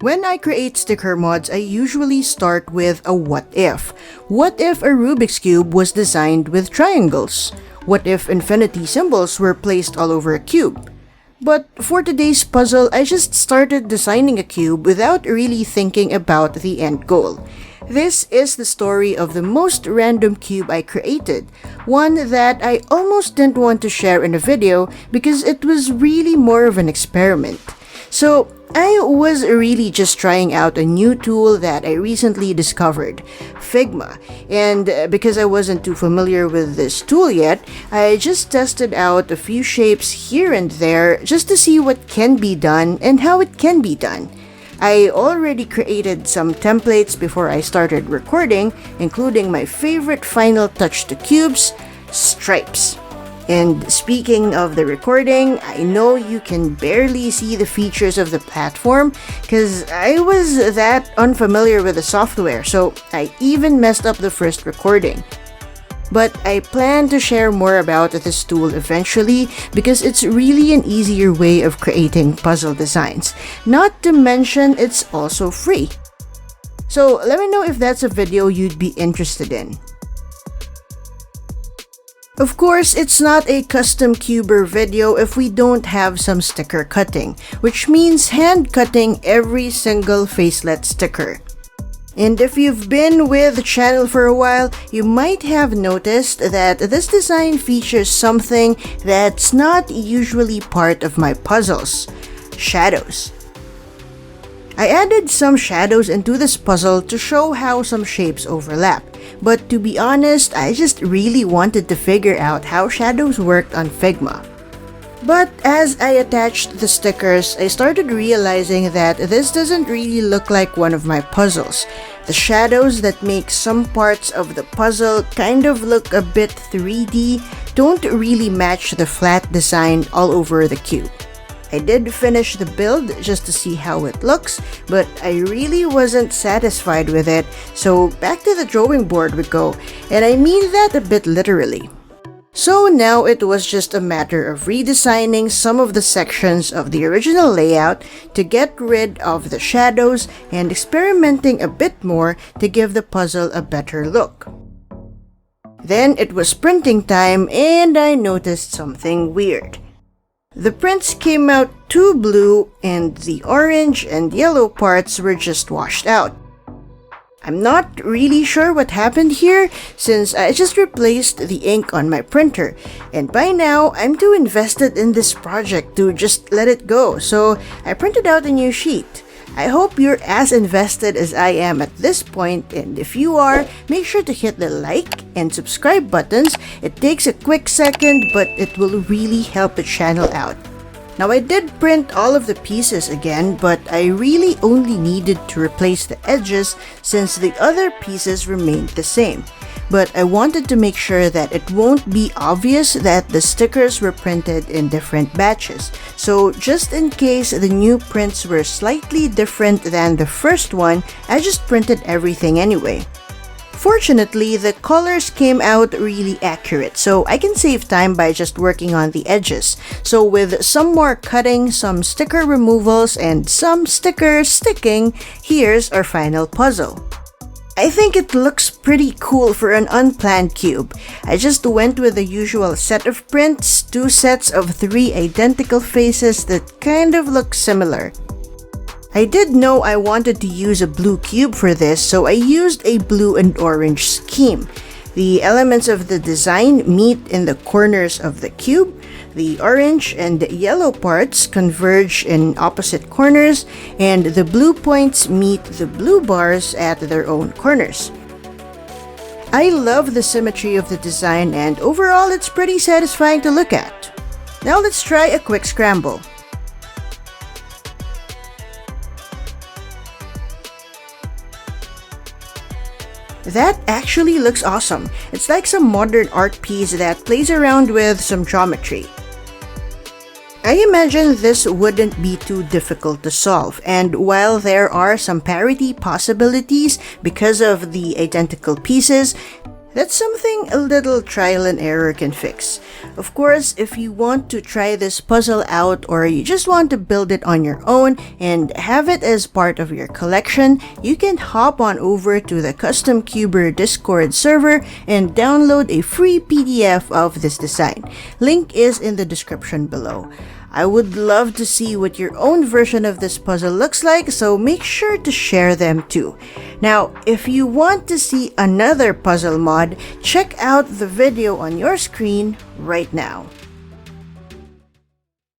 When I create sticker mods, I usually start with a what if. What if a Rubik's Cube was designed with triangles? What if infinity symbols were placed all over a cube? But for today's puzzle, I just started designing a cube without really thinking about the end goal. This is the story of the most random cube I created, one that I almost didn't want to share in a video because it was really more of an experiment. So I was really just trying out a new tool that I recently discovered, Figma, and because I wasn't too familiar with this tool yet, I just tested out a few shapes here and there just to see what can be done and how it can be done. I already created some templates before I started recording, including my favorite final touch to cubes, stripes. And speaking of the recording, I know you can barely see the features of the platform because I was that unfamiliar with the software, so I even messed up the first recording. But I plan to share more about this tool eventually because it's really an easier way of creating puzzle designs. Not to mention, it's also free. So let me know if that's a video you'd be interested in. Of course, it's not a custom cuber video if we don't have some sticker cutting, which means hand cutting every single facelet sticker. And if you've been with the channel for a while, you might have noticed that this design features something that's not usually part of my puzzles: shadows. I added some shadows into this puzzle to show how some shapes overlap. But to be honest, I just really wanted to figure out how shadows worked on Figma. But as I attached the stickers, I started realizing that this doesn't really look like one of my puzzles. The shadows that make some parts of the puzzle kind of look a bit 3D don't really match the flat design all over the cube. I did finish the build just to see how it looks, but I really wasn't satisfied with it, so back to the drawing board we go, and I mean that a bit literally. So now it was just a matter of redesigning some of the sections of the original layout to get rid of the shadows and experimenting a bit more to give the puzzle a better look. Then it was printing time and I noticed something weird. The prints came out too blue and the orange and yellow parts were just washed out. I'm not really sure what happened here since I just replaced the ink on my printer, and by now I'm too invested in this project to just let it go, so I printed out a new sheet. I hope you're as invested as I am at this point, and if you are, make sure to hit the like and subscribe buttons. It takes a quick second, but it will really help the channel out. Now I did print all of the pieces again, but I really only needed to replace the edges since the other pieces remained the same. But I wanted to make sure that it won't be obvious that the stickers were printed in different batches. So just in case the new prints were slightly different than the first one, I just printed everything anyway. Fortunately, the colors came out really accurate, so I can save time by just working on the edges. So with some more cutting, some sticker removals, and some stickers sticking, here's our final puzzle. I think it looks pretty cool for an unplanned cube. I just went with the usual set of prints, 2 sets of 3 identical faces that kind of look similar. I did know I wanted to use a blue cube for this, so I used a blue and orange scheme. The elements of the design meet in the corners of the cube. The orange and yellow parts converge in opposite corners, and the blue points meet the blue bars at their own corners. I love the symmetry of the design, and overall it's pretty satisfying to look at. Now let's try a quick scramble. That actually looks awesome. It's like some modern art piece that plays around with some geometry. I imagine this wouldn't be too difficult to solve, and while there are some parity possibilities because of the identical pieces, That's something a little trial and error can fix. Of course, if you want to try this puzzle out or you just want to build it on your own and have it as part of your collection, you can hop on over to the Custom Cuber Discord server and download a free PDF of this design. Link is in the description below. I would love to see what your own version of this puzzle looks like, so make sure to share them too. Now, if you want to see another puzzle mod, check out the video on your screen right now.